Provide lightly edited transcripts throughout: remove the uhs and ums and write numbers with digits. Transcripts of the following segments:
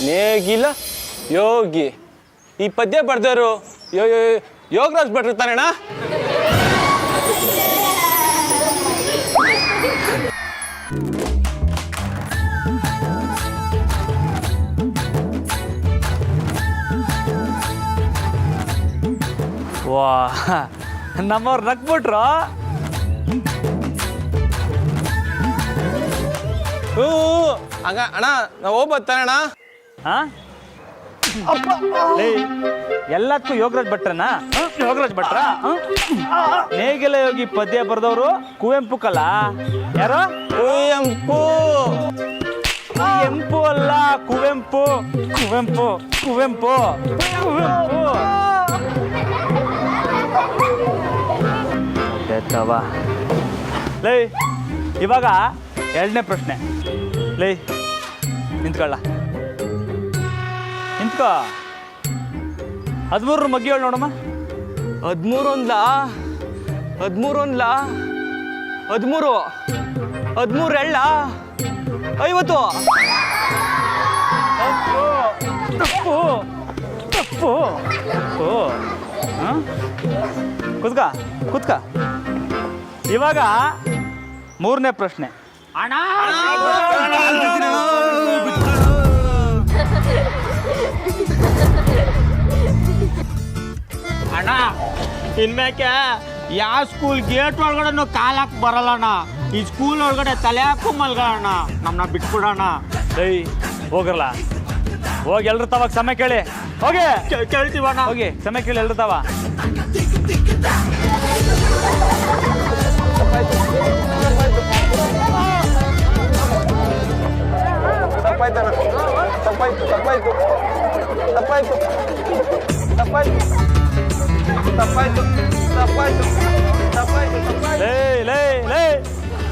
ನೇಗಿಲ ಯೋಗಿ ಈ ಪದ್ಯ ಬರ್ದವರು ಯೋಗರಾಜ್ ಭಟ್ರು ತಾನೇಣ್ಣ? ವಾ ನಮ್ಮವ್ರು ನಕ್ಬಿಟ್ರು. ಹ್ಞೂ ಹಂಗ ಅಣ್ಣ ನಾವು ಹೋಗ್ಬತ್ತಾನಣ್ಣ. ಹಾಂ ಎಲ್ಲದಕ್ಕೂ ಯೋಗರಾಜ್ ಭಟ್ರನ? ಯೋಗರಾಜ್ ಭಟ್ರ ನೇಗಿಲ ಯೋಗಿ ಪದ್ಯ ಬರೆದವರು ಕುವೆಂಪು ಕಲ. ಯಾರು? ಕುವೆಂಪು. ಕುವೆಂಪು ಅಲ್ಲ, ಕುವೆಂಪು ಕುವೆಂಪು ಕುವೆಂಪು ಕುವೆಂಪು. ಲೈ ಇವಾಗ ಎರಡನೇ ಪ್ರಶ್ನೆ. ಲೈ ನಿಂತ್ಕೊಳ್ಳ, ನಿಂತ್ಕೋ. 13 ಮಗ್ಗಿ ಹೇಳಿ ನೋಡಮ್ಮ. 13 ಒಂದ್ಲ 13 ಒಂದ್ಲ 13 13 ಎಳ್ಳ 50. ತಪ್ಪು ತಪ್ಪು ತಪ್ಪು. ಹಾಂ ಕುತ್ಕ ಕುತ್ಕ. ಇವಾಗ 3ನೇ ಪ್ರಶ್ನೆ. ಅಣ್ಣ ಅಣ್ಣ ಇನ್ಮೇಕೆ ಯಾವ ಸ್ಕೂಲ್ ಗೇಟ್ ಒಳಗಡೆ ಕಾಲಾಕ್ ಬರಲ್ಲಣ್ಣ. ಈ ಸ್ಕೂಲ್ ಒಳಗಡೆ ತಲೆ ಹಾಕು ಮಲ್ಗೋಣ. ನಮ್ಮನ್ನ ಬಿಟ್ಬಿಡೋಣ. ಏಯ್ ಹೋಗ್ರಲ್ಲ, ಹೋಗಿ ಎಲ್ರು ತವಾಗ ಸಮಯ ಕೇಳಿ. ಹೋಗಿ ಕೇಳ್ತೀವಣ್ಣ. ಹೋಗಿ ಸಮಯ ಕೇಳಿ ಎಲ್ರು ತವ.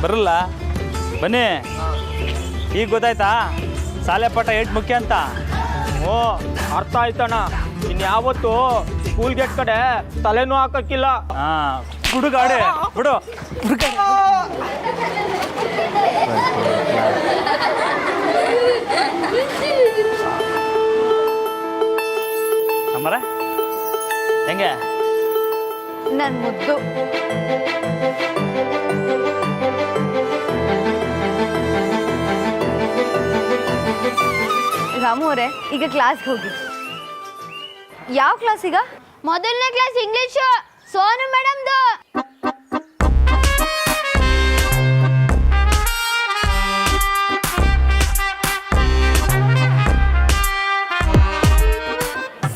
ಬರಲ್ಲ ಬನ್ನಿ. ಈಗ ಗೊತ್ತಾಯ್ತಾ ಶಾಲೆ ಪಾಠ ಎಷ್ಟು ಮುಖ್ಯ ಅಂತ? ಓ ಅರ್ಥ ಆಯ್ತಣ್ಣ. ಇನ್ಯಾವತ್ತು ಸ್ಕೂಲ್ ಗೇಟ್ ಕಡೆ ತಲೆನೂ ಹಾಕಕ್ಕಿಲ್ಲ. ಹಾಂ ಹುಡುಗಾಡೆ ಬಿಡು. ಅಮ್ಮರ ಹೆಂಗೆ ನನ್ನ ಮುದ್ದು? ರಾಮು ಅವರೇ, ಈಗ ಕ್ಲಾಸ್ಗೆ ಹೋಗಿ. ಯಾವ ಕ್ಲಾಸ್ ಈಗ? ಮೊದಲನೇ ಕ್ಲಾಸ್ ಇಂಗ್ಲಿಷ್, ಸೋನು ಮೇಡಮ್ದು.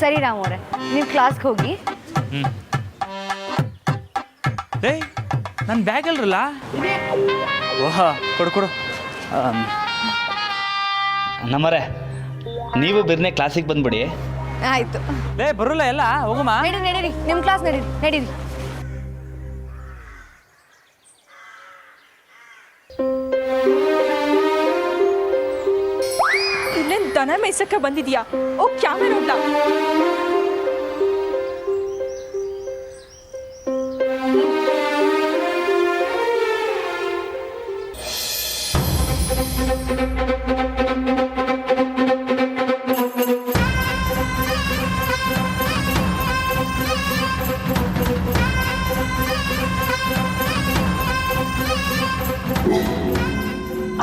ಸರಿ ರಾಮು ಅವರೇ, ನೀವು ಕ್ಲಾಸ್ಗೆ ಹೋಗಿ. ಏಯ್ ನನ್ನ ಬ್ಯಾಗ್ ಅಲ್ರಲ್ಲ. ಓಹ ಕೊಡು ಕೊಡು. ನಮ್ಮರೆ ನೀವು ಬಿರ್ನೆ ಕ್ಲಾಸಿಗೆ ಬಂದ್ಬಿಡಿ. ಆಯ್ತು. ಬರೋಲ್ಲ ಎಲ್ಲ ಹೋಗಮ್ಮ. ನಡೀರಿ ನಿಮ್ಮ ಕ್ಲಾಸ್ ನಡೀರಿ. ಇಲ್ಲೇನ್ ದನ ಮೇಯ್ಸಕ್ಕೆ ಬಂದಿದ್ಯಾ? ಓ ಕ್ಯಾಮೆರಾ ಇಲ್ಲ.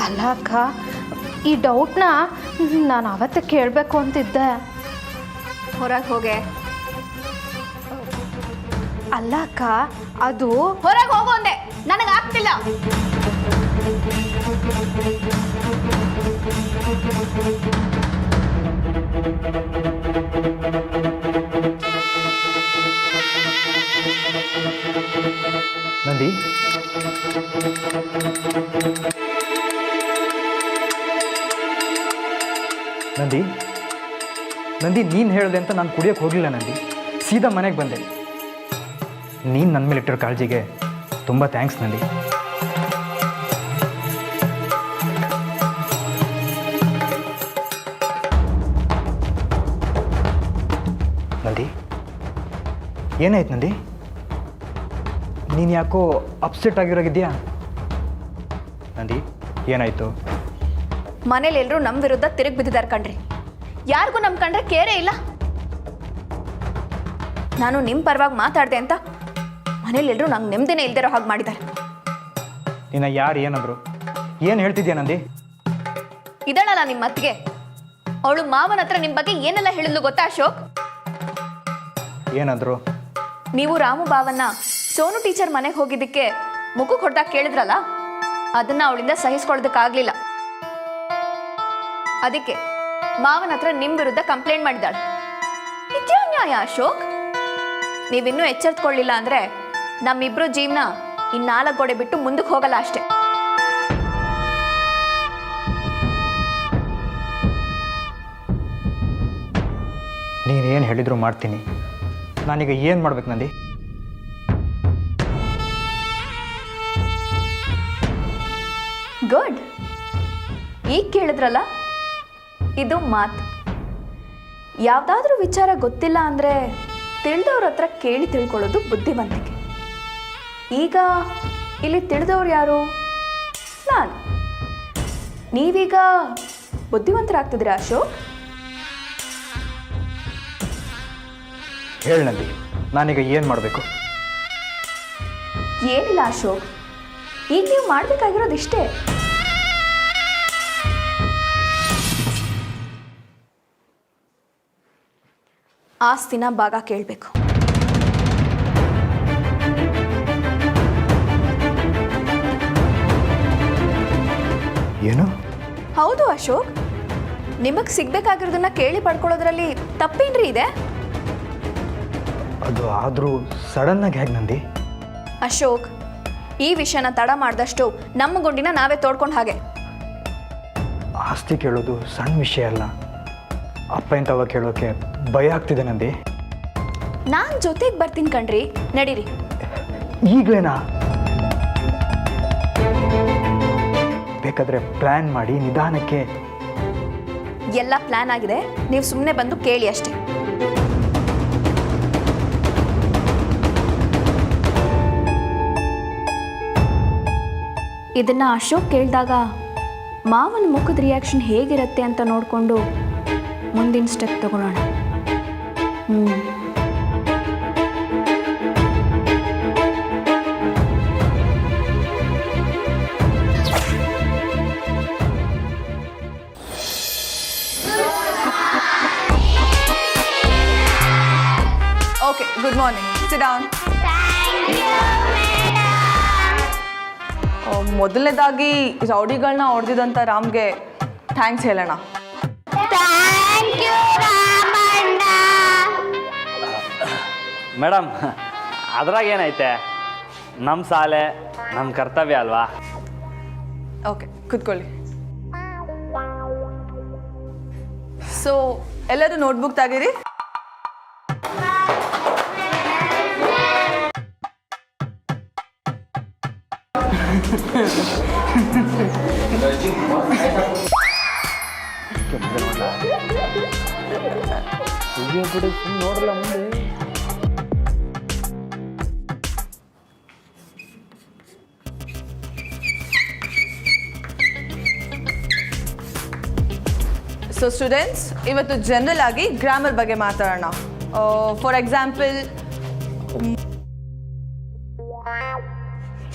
ಅಲ್ಲ ಅಕ್ಕ, ಈ ಡೌಟ್ನ ನಾನು ಅವತ್ತೇ ಕೇಳಬೇಕು ಅಂತಿದ್ದೆ. ಹೊರಗೆ ಹೋಗೆ. ಅಲ್ಲ ಅಕ್ಕ, ಅದು ಹೊರಗೆ ಹೋಗು ಅಂದೆ, ನನಗೆ ಆಗ್ತಿಲ್ಲ. ನಂದಿ, ನಂದಿ ನಂದಿ ನೀನು ಹೇಳಿದೆ ಅಂತ ನಾನು ಕುಡಿಯೋಕ್ಕೆ ಹೋಗಲಿಲ್ಲ ನಂದಿ. ಸೀದಾ ಮನೆಗೆ ಬಂದೆ. ನೀನು ನನ್ನ ಮೇಲೆ ಇಟ್ಟಿರೋ ಕಾಳಜಿಗೆ ತುಂಬ ಥ್ಯಾಂಕ್ಸ್ ನಂದಿ. ನಂದಿ, ಏನಾಯ್ತು ನಂದಿ? ನೀನು ಯಾಕೋ ಅಪ್ಸೆಟ್ ಆಗಿರೋಗಿದ್ಯಾ? ನಂದಿ ಏನಾಯಿತು? ಮನೇಲಿ ಎಲ್ಲರೂ ನಮ್ಮ ವಿರುದ್ಧ ತಿರುಗಿ ಬಿದ್ದಿದ್ದಾರೆ ಕಣ್ರಿ. ಯಾರಿಗೂ ನಮ್ಮ ಕಂಡ್ರೆ ಕೇರೇ ಇಲ್ಲ. ನಾನು ನಿಮ್ಮ ಪರವಾಗಿ ಮಾತಾಡಿದೆ ಅಂತ ಮನೇಲಿ ಎಲ್ಲರೂ ನಂಗೆ ನೆಮ್ಮದಿನೇ ಇಲ್ದಿರೋ ಹಾಗೆ ಮಾಡಿದ್ದಾರೆ. ನಿನ್ನ ಯಾರು ಏನಂದ್ರು? ಏನು ಹೇಳ್ತಿದ್ಯಾ ನಂದಿ? ಇದಳಲ್ಲ ನಿಮ್ಮ ಅತ್ತಿಗೆ, ಅವಳು ಮಾವನ ಹತ್ರ ನಿಮ್ಮ ಬಗ್ಗೆ ಏನೆಲ್ಲ ಹೇಳಿದ್ಲು ಗೊತ್ತಾ ಅಶೋಕ್? ಏನಂದ್ರು? ನೀವು ರಾಮು ಬಾವನ್ನ ಸೋನು ಟೀಚರ್ ಮನೆಗೆ ಹೋಗಿದ್ದಕ್ಕೆ ಮುಖಕ್ಕೆ ಹೊಡೆದಾಗ ಕೇಳಿದ್ರಲ್ಲ, ಅದನ್ನ ಅವಳಿಂದ ಸಹಿಸ್ಕೊಳ್ಳೋದಕ್ಕಾಗ್ಲಿಲ್ಲ. ಅದಕ್ಕೆ ಮಾವನ ಹತ್ರ ನಿಮ್ಮ ವಿರುದ್ಧ ಕಂಪ್ಲೇಂಟ್ ಮಾಡಿದ್ದಾಳೆ. ಇದ್ಯಾ ನ್ಯಾಯ ಅಶೋಕ್? ನೀವಿನ್ನೂ ಎಚ್ಚೆತ್ಕೊಳ್ಳಿಲ್ಲ ಅಂದ್ರೆ ನಮ್ಮಿಬ್ರು ಜೀವನ ಇನ್ನು 4 ಗೋಡೆ ಬಿಟ್ಟು ಮುಂದಕ್ಕೆ ಹೋಗಲ್ಲ ಅಷ್ಟೇ. ನೀನೇನು ಹೇಳಿದ್ರು ಮಾಡ್ತೀನಿ. ನಾನೀಗ ಏನು ಮಾಡ್ಬೇಕು ನಂದಿ? ಗುಡ್. ಈಗ ಕೇಳಿದ್ರಲ್ಲ, ಇದು ಮಾತು. ಯಾವುದಾದ್ರೂ ವಿಚಾರ ಗೊತ್ತಿಲ್ಲ ಅಂದರೆ ತಿಳಿದವ್ರ ಹತ್ರ ಕೇಳಿ ತಿಳ್ಕೊಳ್ಳೋದು ಬುದ್ಧಿವಂತಿಕೆ. ಈಗ ಇಲ್ಲಿ ತಿಳಿದವ್ರು ಯಾರು? ನಾನು. ನೀವೀಗ ಬುದ್ಧಿವಂತರಾಗ್ತಿದ್ದೀರಾ ಅಶೋಕ್? ಹೇಳಿ ನಂದಿ, ನಾನೀಗ ಏನು ಮಾಡಬೇಕು? ಏನಿಲ್ಲ ಅಶೋಕ್, ಈಗ ನೀವು ಮಾಡಬೇಕಾಗಿರೋದು ಇಷ್ಟೇ. ಆಸ್ತಿನ ಭಾಗ ಕೇಳಬೇಕು. ಏನು? ಹೌದು ಅಶೋಕ್, ನಿಮಗೆ ಸಿಗ್ಬೇಕಾಗಿರೋದನ್ನ ಕೇಳಿ ಪಡ್ಕೊಳ್ಳೋದ್ರಲ್ಲಿ ತಪ್ಪೇನ್ರಿ ಇದೆ? ಅದು ಆದರೂ ಸಡನ್ನಾಗಿ ಹೇಗೆ ನಂದಿ? ಅಶೋಕ್, ಈ ವಿಷಯನ ತಡ ಮಾಡಿದಷ್ಟು ನಮ್ಮ ಗುಂಡಿನ ನಾವೇ ತೋಡ್ಕೊಂಡು ಹಾಗೆ. ಆಸ್ತಿ ಕೇಳೋದು ಸಣ್ಣ ವಿಷಯ ಅಲ್ಲ. ಅಪ್ಪ ಇಂಥವ ಕೇಳೋಕೆ ಭಯ ಆಗ್ತಿದೆ ನಂದಿ. ನಾನು ಜೊತೆಗೆ ಬರ್ತೀನಿ ಕಣ್ರಿ, ನಡೀರಿ. ಈಗಲೇನಾ? ಬೇಕಾದ್ರೆ ಪ್ಲ್ಯಾನ್ ಮಾಡಿ ನಿಧಾನಕ್ಕೆ. ಎಲ್ಲ ಪ್ಲಾನ್ ಆಗಿದೆ, ನೀವು ಸುಮ್ಮನೆ ಬಂದು ಕೇಳಿ ಅಷ್ಟೇ. ಇದನ್ನ ಅಶೋಕ್ ಕೇಳಿದಾಗ ಮಾವನ ಮುಖದ ರಿಯಾಕ್ಷನ್ ಹೇಗಿರುತ್ತೆ ಅಂತ ನೋಡಿಕೊಂಡು ಮುಂದಿನ ಸ್ಟೆಪ್ ತಗೊಳ್ಳೋಣ. Okay, good morning. Sit down. ಮೊದಲನೇದಾಗಿ ರೌಡಿಗಳನ್ನ ಹೊಡೆದಿದ್ದಂಥ ರಾಮ್ಗೆ ಥ್ಯಾಂಕ್ಸ್ ಹೇಳೋಣ. ಮೇಡಮ್, ಅದ್ರಾಗ ಏನೈತೆ? ನಮ್ಮ ಶಾಲೆ ನಮ್ಮ ಕರ್ತವ್ಯ ಅಲ್ವಾ? ಓಕೆ, ಕೂತ್ಕೊಳ್ಳಿ. ಸೊ ಎಲ್ಲರೂ ನೋಟ್ಬುಕ್ ತೆಗೀರಿ. ನೋಡಲ್ಲ ಮುಂದೆ. ಸೊ ಸ್ಟೂಡೆಂಟ್ಸ್, ಇವತ್ತು ಜನರಲ್ ಆಗಿ ಗ್ರಾಮರ್ ಬಗ್ಗೆ ಮಾತಾಡೋಣ. For example,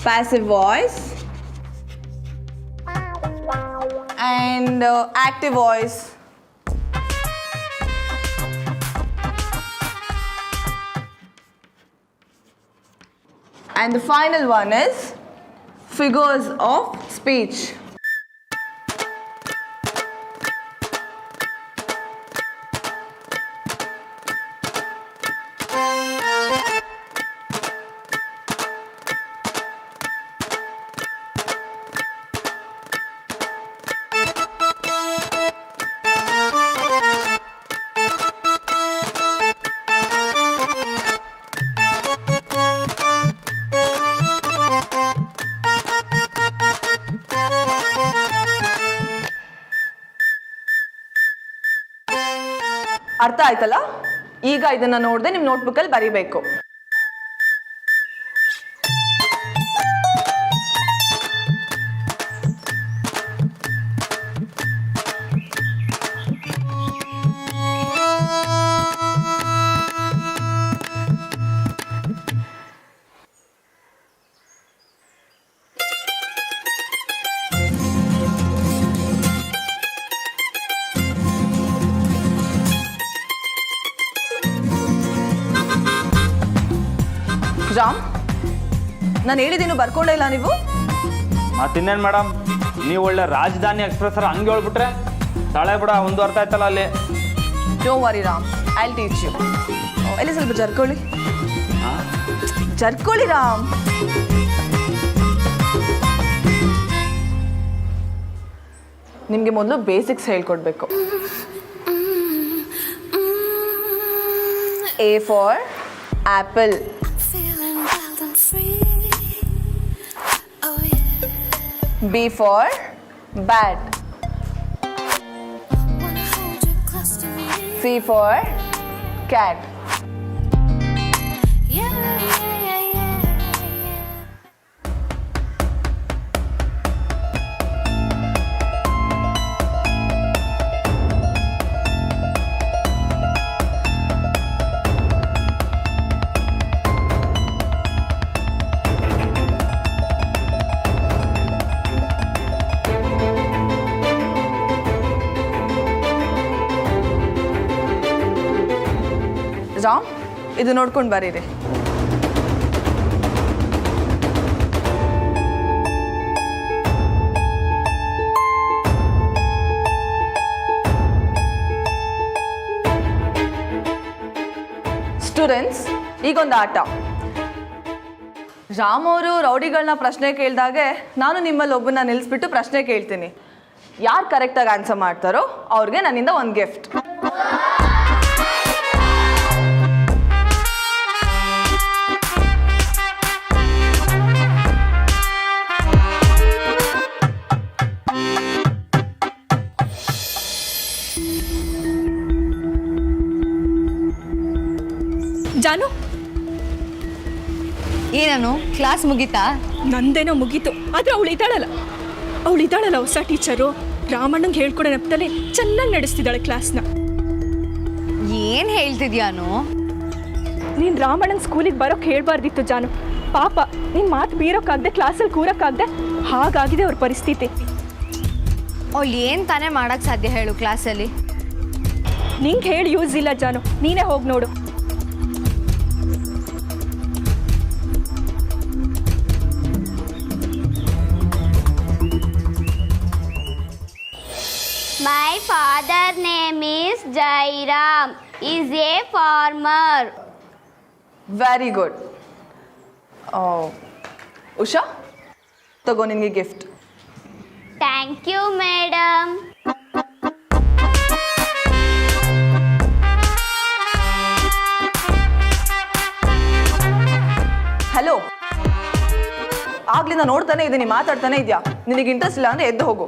passive voice and active voice. And the final one is figures of speech. ಅರ್ಥ ಆಯ್ತಲ್ಲ? ಈಗ ಇದನ್ನ ನೋಡದೆ ನಿಮ್ಮ ನೋಟ್ಬುಕ್ಕಲ್ಲಿ ಬರೀಬೇಕು. ರಾಮ್, ನಾನು ಹೇಳಿದ್ದೇನು ಬರ್ಕೊಂಡೇ ಇಲ್ಲ ನೀವು? ಮತ್ತಿನ್ನೇನು ಮೇಡಮ್, ನೀವು ಒಳ್ಳೆ ರಾಜಧಾನಿ ಎಕ್ಸ್ಪ್ರೆಸ್ಸರ್ ಹಂಗೆ ಹೇಳ್ಬಿಟ್ರೆ ತಾಳೆ ಬಿಡ, ಒಂದು ಅರ್ಥ ಆಯ್ತಲ್ಲ ಅಲ್ಲಿ. Don't worry Ram, I will teach you. ಎಲ್ಲಿ ಸ್ವಲ್ಪ ಜರ್ಕೊಳ್ಳಿ, ಜರ್ಕೊಳ್ಳಿ ರಾಮ್. ನಿಮಗೆ ಮೊದಲು ಬೇಸಿಕ್ಸ್ ಹೇಳ್ಕೊಡ್ಬೇಕು. A for apple. B for bat. C for cat. Ram, ಇದು ನೋಡ್ಕೊಂಡು ಬರೀರಿ. ಸ್ಟೂಡೆಂಟ್ಸ್, ಈಗೊಂದು ಆಟ. ರಾಮ್ ಅವರು ರೌಡಿಗಳನ್ನ ಪ್ರಶ್ನೆ ಕೇಳಿದಾಗೆ ನಾನು ನಿಮ್ಮಲ್ಲಿ ಒಬ್ಬನ ನಿಲ್ಲಿಸ್ಬಿಟ್ಟು ಪ್ರಶ್ನೆ ಕೇಳ್ತೀನಿ. ಯಾರು ಕರೆಕ್ಟಾಗಿ ಆನ್ಸರ್ ಮಾಡ್ತಾರೋ ಅವ್ರಿಗೆ ನನ್ನಿಂದ ಒಂದು ಗಿಫ್ಟ್. ಜಾನು, ಏನನು ಕ್ಲಾಸ್ ಮುಗೀತಾ? ನಂದೇನೋ ಮುಗೀತು, ಆದ್ರೆ ಅವಳು ಇದ್ದಾಳಲ್ಲ ಹೊಸ ಟೀಚರು, ರಾಮಣ್ಣಂಗೆ ಹೇಳ್ಕೊಡೋ ನೆಪದಲ್ಲಿ ಚೆನ್ನಾಗಿ ನಡೆಸ್ತಿದ್ದಾಳೆ ಕ್ಲಾಸ್ನ. ಏನ್ ಹೇಳ್ತಿದ್ಯಾನು? ನೀನು ರಾಮಣ್ಣನ ಸ್ಕೂಲಿಗೆ ಬರೋಕ್ಕೆ ಹೇಳ್ಬಾರ್ದಿತ್ತು ಜಾನು. ಪಾಪ ನಿನ್ನ ಮಾತು ಬೀರೋಕ್ಕಾಗದೆ, ಕ್ಲಾಸಲ್ಲಿ ಕೂರೋಕ್ಕಾಗದೆ ಹಾಗಾಗಿದೆ ಅವ್ರ ಪರಿಸ್ಥಿತಿ. ಅವಳು ಏನ್ ತಾನೇ ಮಾಡಕ್ ಸಾಧ್ಯ ಹೇಳು ಕ್ಲಾಸಲ್ಲಿ? ನಿಂಗೆ ಹೇಳಿ ಯೂಸ್ ಇಲ್ಲ ಜಾನು, ನೀನೇ ಹೋಗಿ ನೋಡು. My father name is Jairam. Is a farmer. Very good. Usha, ತಗೋ ನಿನಗೆ gift. Thank you, madam. Hello, ಆಗ್ಲಿಂದ ನೋಡ್ತಾನೆ ಇದ್ದೀನಿ, ಮಾತಾಡ್ತಾನೆ ಇದೆಯಾ? ನಿನಗೆ ಇಂಟ್ರೆಸ್ಟ್ ಇಲ್ಲ ಅಂದ್ರೆ ಎದ್ದು ಹೋಗು.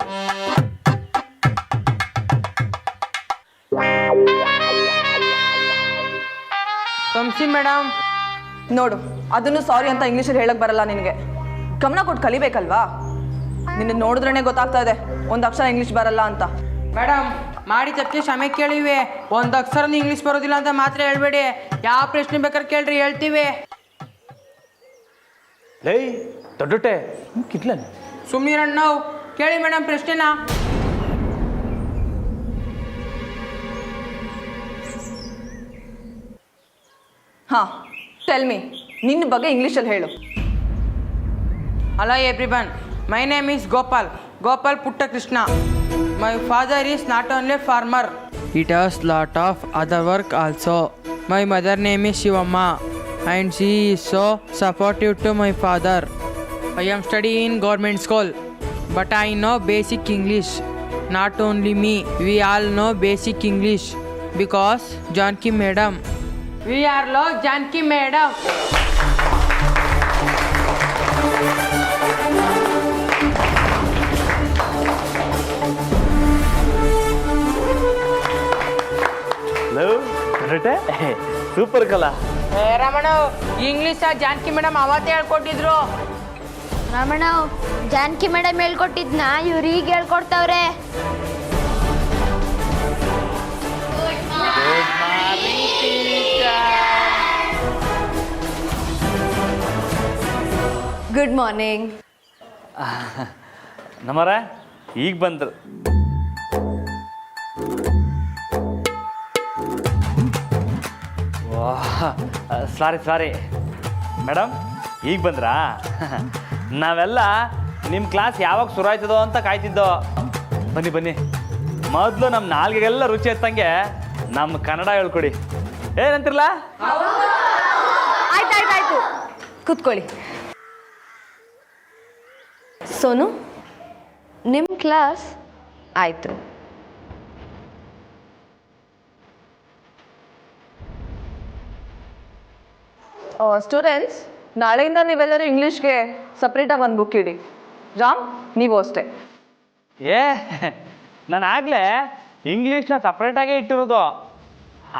ಮೇಡಮ್, ನೋಡು, ಅದನ್ನು ಸಾರಿ ಅಂತ ಇಂಗ್ಲೀಷಲ್ಲಿ ಹೇಳಕ್ ಬರಲ್ಲ ನಿನಗೆ. ಗಮನ ಕೊಟ್ಟು ಕಲಿಬೇಕಲ್ವಾ? ನಿನ್ನ ನೋಡಿದ್ರೇ ಗೊತ್ತಾಗ್ತಾ ಇದೆ ಒಂದು ಅಕ್ಷರ ಇಂಗ್ಲೀಷ್ ಬರಲ್ಲ ಅಂತ. ಮೇಡಮ್, ಮಾಡಿ ತಪ್ಪಿಗೆ ಕ್ಷಮೆ ಕೇಳಿವೆ. ಒಂದು ಅಕ್ಷರನೂ ಇಂಗ್ಲೀಷ್ ಬರೋದಿಲ್ಲ ಅಂತ ಮಾತ್ರ ಹೇಳ್ಬೇಡಿ. ಯಾವ ಪ್ರಶ್ನೆ ಬೇಕಾದ್ರೆ ಕೇಳ್ರಿ, ಹೇಳ್ತೀವಿ. ಲೈ ದೊಡ್ಡಟೆ ಕಿಟ್ಲ ಸುಮ್ಮನಿರಣ್ಣ, ಕೇಳಿ ಮೇಡಮ್ ಪ್ರಶ್ನೆನಾ. ಹಾಂ, ಟೆಲ್ ಮೀ, ನಿನ್ನ ಬಗ್ಗೆ ಇಂಗ್ಲೀಷಲ್ಲಿ ಹೇಳು. Hello everyone, my name is Gopal Puttakrishna. My father is not only a farmer, he does lot of other work also. My mother name is Shivamma and she is so supportive to my father. I am studying in government school, but I know basic English. Not only me, we all know basic English because Janki madam. We are love Janki madam. Super ಕಲ. Ramana, English Janaki madam ಅವತ್ತೇ ಹೇಳ್ಕೊಟ್ಟಿದ್ರು. Ramana, Janaki madam ಹೇಳ್ಕೊಟ್ಟಿದ್ನ ಇವ್ರು ಈಗ ಹೇಳ್ಕೊಡ್ತಾವ್ರೆ. Good morning. ನಮ್ಮರ ಈಗ ಬಂದ್ರು. Sorry madam ಈಗ ಬಂದ್ರಾ? ನಾವೆಲ್ಲ ನಿಮ್ಮ class ಯಾವಾಗ ಶುರು ಆಯ್ತದೋ ಅಂತ ಕಾಯ್ತಿದ್ದೋ. ಬನ್ನಿ ಬನ್ನಿ, ಮೊದಲು ನಮ್ಮ ನಾಲ್ಗೆಲ್ಲ ರುಚಿ ಎತ್ತಂಗೆ ನಮ್ಮ ಕನ್ನಡ ಹೇಳ್ಕೊಡಿ. ಏನಂತಿರಲ್ಲ? ಆಯ್ತಾಯ್ತಾಯ್ತು, ಕೂತ್ಕೊಳ್ಳಿ. ಸೋನು, ನಿಮ್ಮ ಕ್ಲಾಸ್ ಆಯಿತು. ಸ್ಟೂಡೆಂಟ್ಸ್, ನಾಳೆಯಿಂದ ನೀವೆಲ್ಲರೂ ಇಂಗ್ಲೀಷ್ಗೆ ಸಪ್ರೇಟಾಗಿ ಒಂದು ಬುಕ್ ಇಡಿ. ರಾಮ್, ನೀವು ಅಷ್ಟೇ. ಏ, ನಾನು ಆಗಲೇ ಇಂಗ್ಲೀಷ್ನ ಸಪ್ರೇಟಾಗೇ ಇಟ್ಟಿರೋದು.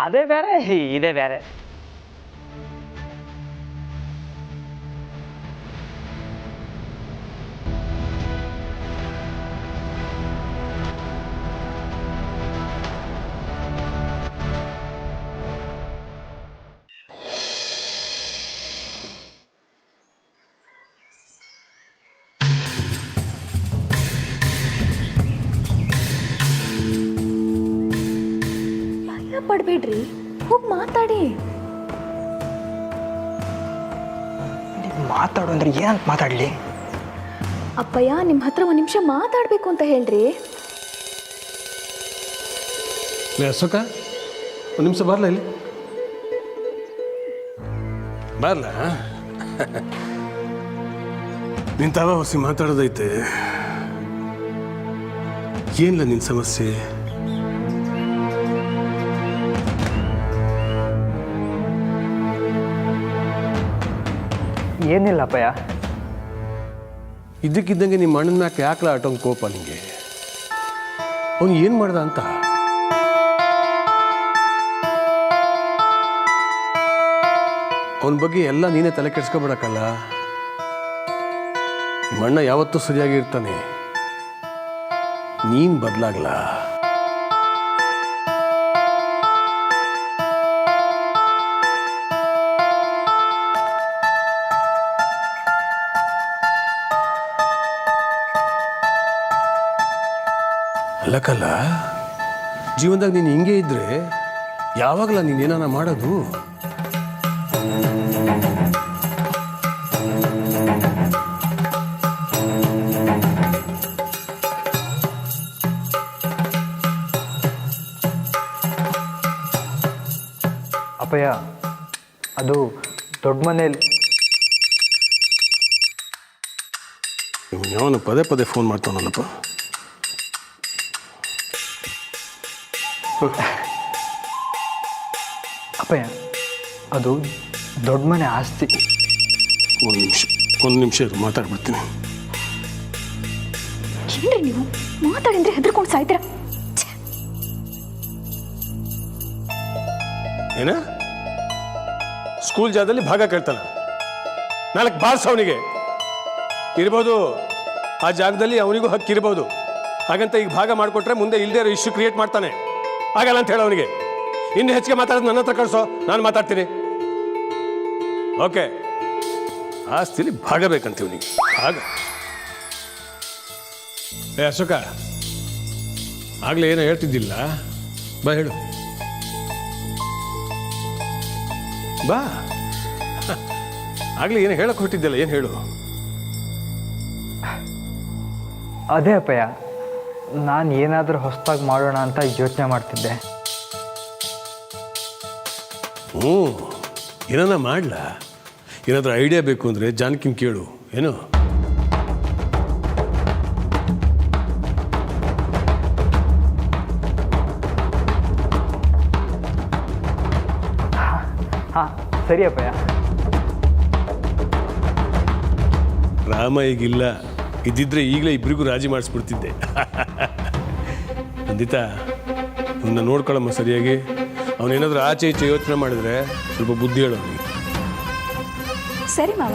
ಅದೇ ಬೇರೆ ಇದೇ ಬೇರೆ. ಪಡ್ಬೇಡ್ರಿ, ಹೋಗಿ ಮಾತಾಡಿ. ಮಾತಾಡು ಅಂದ್ರೆ ಏನಂತ ಮಾತಾಡಲಿ? ಅಪ್ಪಯ್ಯ, ನಿಮ್ಮ ಹತ್ರ ಒಂದು ನಿಮಿಷ ಮಾತಾಡಬೇಕು ಅಂತ ಹೇಳ್ರಿ. ಅಶೋಕ, ಒಂದು ನಿಮಿಷ ಬರಲ ಇಲ್ಲಿ ಬರಲ. ನಿಂತಾವ ಹೊಸಿ ಮಾತಾಡೋದೈತೆ. ಏನಿಲ್ಲ ನಿನ್ನ ಸಮಸ್ಯೆ? ಏನಿಲ್ಲ ಅಪ್ಪಯ್ಯ. ಇದ್ದಕ್ಕಿದ್ದಂಗೆ ನಿಮ್ಮ ಅಣ್ಣನ ಮ್ಯಾಕೆ ಯಾಕಲ ಆಟೋಂಗೆ ಕೋಪ ನಿಂಗೆ? ಅವನು ಏನು ಮಾಡ್ದ ಅಂತ? ಅವನ ಬಗ್ಗೆ ಎಲ್ಲ ನೀನೇ ತಲೆ ಕೆಡ್ಸ್ಕೊಬೇಡಕ್ಕಲ್ಲ. ನಿಮ್ಮ ಅಣ್ಣ ಯಾವತ್ತೂ ಸರಿಯಾಗಿರ್ತಾನೆ, ನೀನು ಬದಲಾಗಲ್ಲ. ಅಲ್ಲಕ್ಕಲ್ಲ, ಜೀವನದಾಗ ನೀನು ಹಿಂಗೆ ಇದ್ರೆ ಯಾವಾಗಲ ನೀನು ಏನಾನ ಮಾಡೋದು? ಅಪ್ಪಯ್ಯ, ಅದು ದೊಡ್ಡ ಮನೇಲಿ ಅವನು ಪದೇ ಪದೇ ಫೋನ್ ಮಾಡ್ತಾನಲ್ಲಪ್ಪ. ಅಪ್ಪಯ್ಯ, ಅದು ದೊಡ್ಡ ಮನೆ ಆಸ್ತಿ. ಒಂದು ನಿಮಿಷ ಇರು, ಮಾತಾಡ್ಬಿಡ್ತೀನಿ. ಏನ್ರಿ ನೀವು ಮಾತಾಡಿದ್ರೆ ಹೆದರ್ಕೊಂಡು ಸಾಯ್ತೀರ? ಏನ ಸ್ಕೂಲ್ ಜಾಗದಲ್ಲಿ ಭಾಗ ಕೇಳ್ತಾನ? 4 ಬಾರ್ಸ್ ಅವನಿಗೆ ಇರ್ಬೋದು, ಆ ಜಾಗದಲ್ಲಿ ಅವನಿಗೂ ಹಕ್ಕಿರ್ಬೋದು. ಹಾಗಂತ ಈಗ ಭಾಗ ಮಾಡಿಕೊಟ್ರೆ ಮುಂದೆ ಇಲ್ಲದೇ ಇರೋ ಇಶ್ಯೂ ಕ್ರಿಯೇಟ್ ಮಾಡ್ತಾನೆ. ಆಗಲ್ಲ ಅಂತ ಹೇಳ ಅವನಿಗೆ. ಇನ್ನು ಹೆಚ್ಚಿಗೆ ಮಾತಾಡೋದು ನನ್ನ ಹತ್ರ ಕಳಿಸೋ, ನಾನು ಮಾತಾಡ್ತೀನಿ. ಓಕೆ, ಆಸ್ತಿಲಿ ಭಾಗ ಬೇಕಂತ ಇವನಿಗೆ ಭಾಗ. ಏ ಅಶೋಕ, ಆಗ್ಲೇ ಏನೋ ಹೇಳ್ತಿದ್ದಿಲ್ಲ, ಬಾ ಹೇಳು. ಬಾ, ಆಗ್ಲೇ ಏನು ಹೇಳಕ್ ಹೊಟ್ಟಿದ್ದಿಲ್ಲ, ಏನು ಹೇಳು? ಅದೇ ಅಪ್ಪಯ್ಯ, ನಾನು ಏನಾದರೂ ಹೊಸದಾಗಿ ಮಾಡೋಣ ಅಂತ ಯೋಚನೆ ಮಾಡ್ತಿದ್ದೆ. ಏನಾನ ಮಾಡ್ಲಾ? ಏನಾದರೂ ಐಡಿಯಾ ಬೇಕು ಅಂದರೆ ಜಾನಕಿನ ಕೇಳು. ಏನು? ಹಾಂ, ಸರಿ ಅಪ್ಪಯ್ಯ. ರಾಮ ಈಗಿಲ್ಲ, ಇದ್ದಿದ್ರೆ ಈಗಲೇ ಇಬ್ಬರಿಗೂ ರಾಜಿ ಮಾಡಿಸ್ಬಿಡ್ತಿದ್ದೆ. ಅಂದಿತಾ, ಅವನ್ನ ನೋಡ್ಕೊಳ್ಳಮ್ಮ ಸರಿಯಾಗಿ. ಅವನೇನಾದ್ರೂ ಆಚೆ ಈಚೆ ಯೋಚನೆ ಮಾಡಿದ್ರೆ ಸ್ವಲ್ಪ ಬುದ್ಧಿ ಹೇಳು ಅವನಿಗೆ. ಸರಿ ಮಾವ.